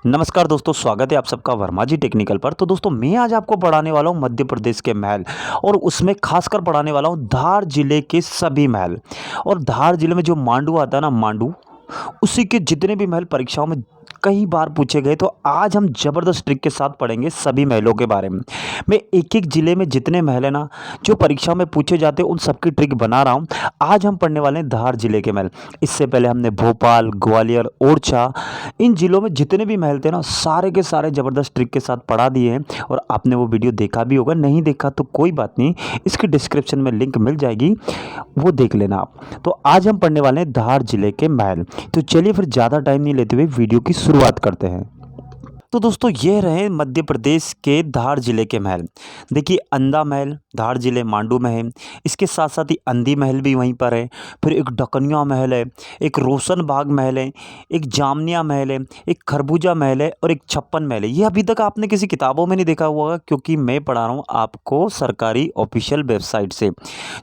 नमस्कार दोस्तों, स्वागत है आप सबका वर्मा जी टेक्निकल पर। तो दोस्तों मैं आज आपको पढ़ाने वाला हूँ मध्य प्रदेश के महल और उसमें खासकर पढ़ाने वाला हूँ धार जिले के सभी महल। और धार जिले में जो मांडू आता है ना, मांडू उसी के जितने भी महल परीक्षाओं में कई बार पूछे गए। तो आज हम जबरदस्त ट्रिक के साथ पढ़ेंगे सभी महलों के बारे में। मैं एक एक जिले में जितने महल है ना जो परीक्षा में पूछे जाते हैं उन सबकी ट्रिक बना रहा हूँ। आज हम पढ़ने वाले हैं धार जिले के महल। इससे पहले हमने भोपाल, ग्वालियर, ओरछा, इन जिलों में जितने भी महल थे ना सारे के सारे जबरदस्त ट्रिक के साथ पढ़ा दिए हैं। और आपने वो वीडियो देखा भी होगा, नहीं देखा तो कोई बात नहीं, इसकी डिस्क्रिप्शन में लिंक मिल जाएगी, वो देख लेना आप। तो आज हम पढ़ने वाले हैं धार जिले के महल। तो चलिए फिर ज़्यादा टाइम नहीं लेते हुए वीडियो की शुरुआत करते हैं। तो दोस्तों ये रहे मध्य प्रदेश के धार जिले के महल। देखिए अंधा महल धार जिले मांडू में है, इसके साथ साथ ही अंधी महल भी वहीं पर है। फिर एक डकनिया महल है, एक रोशन बाग महल है, एक जामनिया महल है, एक खरबूजा महल है और एक छप्पन महल है। ये अभी तक आपने किसी किताबों में नहीं देखा हुआ क्योंकि मैं पढ़ा रहा हूँ आपको सरकारी ऑफिशियल वेबसाइट से।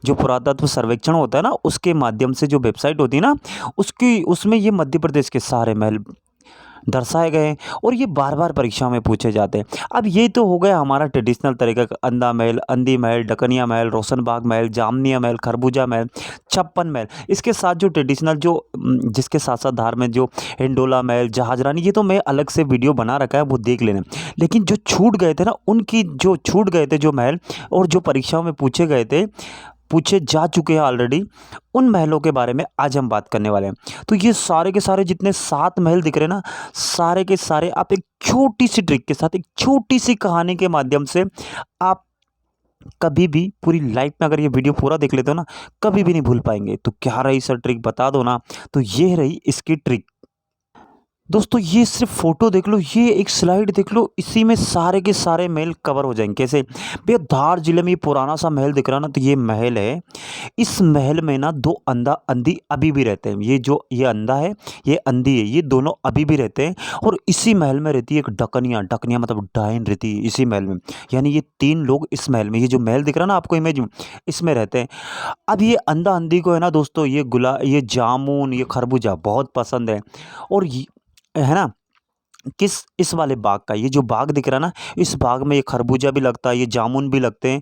जो पुरातत्व सर्वेक्षण होता है ना उसके माध्यम से जो वेबसाइट होती है ना उसकी उसमें ये मध्य प्रदेश के सारे महल दर्शाए गए हैं और ये बार बार परीक्षा में पूछे जाते हैं। अब ये तो हो गया हमारा ट्रेडिशनल तरीका का अंधा महल, अंधी महल, डकनिया महल, रोशनबाग महल, जामनिया महल, खरबूजा महल, छप्पन महल। इसके साथ जो ट्रेडिशनल जिसके साथ साथ धार में जो हिंडोला महल, जहाजरानी, ये तो मैं अलग से वीडियो बना रखा है, वो देख लेना। लेकिन जो छूट गए थे ना उनकी जो छूट गए थे जो महल और जो परीक्षाओं में पूछे गए थे, पूछे जा चुके हैं ऑलरेडी, उन महलों के बारे में आज हम बात करने वाले हैं। तो ये सारे के सारे जितने 7 महल दिख रहे हैं ना, सारे के सारे आप एक छोटी सी ट्रिक के साथ, एक छोटी सी कहानी के माध्यम से आप कभी भी पूरी लाइफ में अगर ये वीडियो पूरा देख लेते हो ना, कभी भी नहीं भूल पाएंगे। तो क्या रही सर ट्रिक, बता दो ना। तो ये रही इसकी ट्रिक। दोस्तों ये सिर्फ फोटो देख लो, ये एक स्लाइड देख लो, इसी में सारे के सारे महल कवर हो जाएंगे। कैसे भैया, धार जिले में ये पुराना सा महल दिख रहा ना, तो ये महल है। इस महल में ना 2 अंधा अंधी अभी भी रहते हैं। ये अंधा है, ये अंधी है, ये दोनों अभी भी रहते हैं। और इसी महल में रहती है एक डकनिया, डकनिया मतलब डायन रहती है इसी महल में। यानी ये 3 लोग इस महल में, ये जो महल दिख रहा ना आपको इमेज में, इसमें रहते हैं। अब ये अंधा अंधी को है ना दोस्तों, ये जामुन, ये खरबूजा बहुत पसंद है। और है ना, किस इस वाले बाग का, ये जो बाग दिख रहा है ना, इस बाग में ये खरबूजा भी लगता है, ये जामुन भी लगते हैं,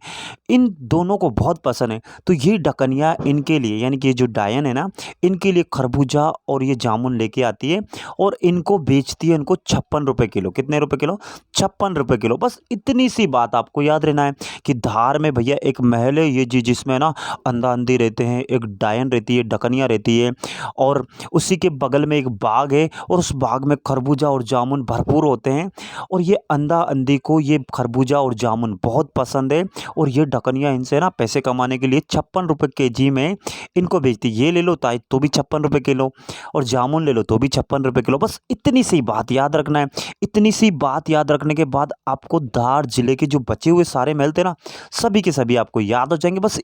इन दोनों को बहुत पसंद है। तो ये डकनिया इनके लिए, यानी कि ये जो डायन है ना, इनके लिए खरबूजा और ये जामुन लेके आती है और इनको बेचती है, इनको 56 रुपये किलो। कितने रुपए किलो? 56 रुपये किलो। बस इतनी सी बात आपको याद रहना है कि धार में भैया एक महल है ये जिसमें ना अंधा अंधी रहते हैं, एक डायन रहती है, डकनिया रहती है, और उसी के बगल में एक बाग है और उस बाग में खरबूजा और जामुन भरपूर होते हैं। और ये अंधा अंधी को ये खरबूजा और जामुन बहुत पसंद है और ये डकनिया इनसे ना पैसे कमाने के लिए 56 रुपये केजी में इनको बेचती है। ये ले लो ताई तो भी 56 रुपये किलो, और जामुन ले लो तो भी 56 रुपये किलो। बस इतनी सी बात याद रखना है। इतनी सी बात याद रखने के बाद आपको धार जिले के जो बचे हुए सारे महल थे ना, सभी के सभी आपको याद हो जाएंगे। बस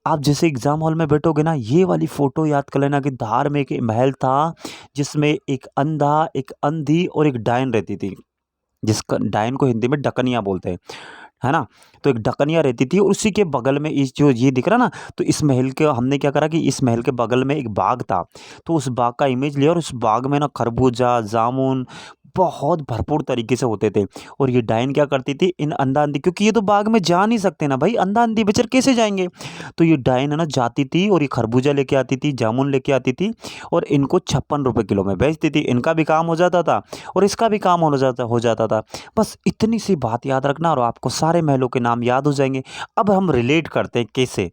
आप जैसे एग्जाम हॉल में बैठोगे ना, ये वाली फोटो याद कर लेना कि धार में एक महल था जिसमें एक अंधा, एक अंधी और एक डायन रहती थी, जिसका डायन को हिंदी में डकनिया बोलते हैं, है ना। तो एक डकनिया रहती थी और उसी के बगल में इस जो ये दिख रहा ना, तो इस महल के हमने क्या करा कि इस महल के बगल में एक बाग था, तो उस बाग का इमेज लिया और उस बाग में ना खरबूजा, जामुन बहुत भरपूर तरीके से होते थे। और ये डायन क्या करती थी, इन अंधा अंधी, क्योंकि ये तो बाग में जा नहीं सकते ना भाई, अंधा अंधी बेचारे कैसे जाएंगे, तो ये डायन है ना जाती थी और ये खरबूजा लेके आती थी, जामुन लेके आती थी और इनको 56 रुपये किलो में बेचती थी। इनका भी काम हो जाता था और इसका भी काम हो जाता था। बस इतनी सी बात याद रखना और आपको सारे महलों के नाम याद हो जाएंगे। अब हम रिलेट करते हैं कैसे।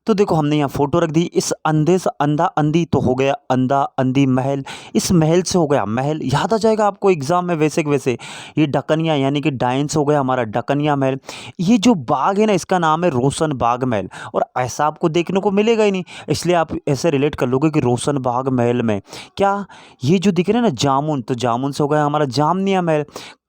तो देखो हमने यहाँ फोटो रख दी, इस अंधे से अंधा अंधी तो हो गया अंधा अंधी महल, इस महल से हो गया महल, याद आ जाएगा आपको एग्जाम में वैसे के वैसे। ये डकनिया यानी कि डायन से हो गया हमारा डकनिया महल। ये जो बाग है ना इसका नाम है रोशन बाग महल, और ऐसा आपको देखने को मिलेगा ही नहीं, इसलिए आप ऐसे रिलेट कर लोगे कि रोशन बाग महल में क्या, ये जो दिख रहे हैं ना जामुन, तो जामुन से हो गया हमारा जामनिया महल।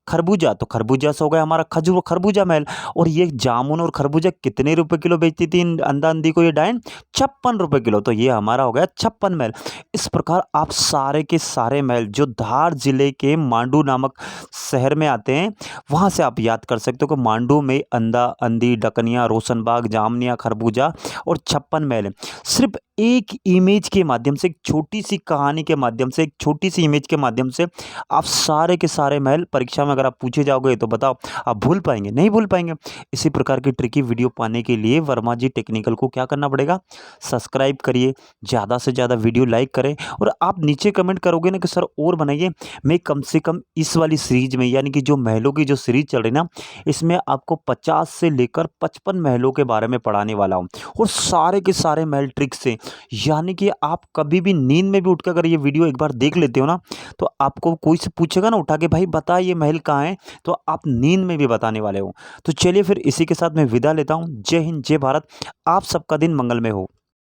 खरबूजा, तो खरबूजा से हो गया हमारा खरबूजा महल। और ये जामुन और खरबूजा कितने रुपए किलो बेचती थी अंधा अंधी को ये डायन? 56 रुपये किलो। तो ये हमारा हो गया 56 महल। इस प्रकार आप सारे के सारे महल जो धार जिले के मांडू नामक शहर में आते हैं वहाँ से आप याद कर सकते हो कि मांडू में अंधा अंधी, डकनिया, रोशनबाग, जामनिया, खरबूजा और 56 महल है। सिर्फ एक इमेज के माध्यम से, एक छोटी-सी कहानी के माध्यम से, एक छोटी-सी इमेज के माध्यम से आप सारे के सारे महल परीक्षा में अगर आप पूछे जाओगे तो बताओ आप भूल पाएँगे? नहीं भूल पाएँगे। इसी प्रकार की ट्रिकी वीडियो पाने के लिए वर्मा जी टेक्निकल को क्या करना पड़ेगा? सब्सक्राइब करिए, ज़्यादा से ज़्यादा वीडियो लाइक करें और आप नीचे कमेंट करोगे ना कि सर और बनाइए, मैं कम से कम इस वाली सीरीज़ में यानी कि जो महलों की जो सीरीज़ चल रही है ना, इसमें आपको 50 से लेकर 55 महलों के बारे में पढ़ाने वाला हूँ और सारे के सारे महल ट्रिक से, यानी कि आप कभी भी नींद में भी उठकर अगर ये वीडियो एक बार देख लेते हो ना, तो आपको कोई से पूछेगा ना उठा के भाई बता ये महल कहाँ है, तो आप नींद में भी बताने वाले हो। तो चलिए फिर इसी के साथ मैं विदा लेता हूँ। जय हिंद, जय भारत। आप सबका दिन मंगलमय हो।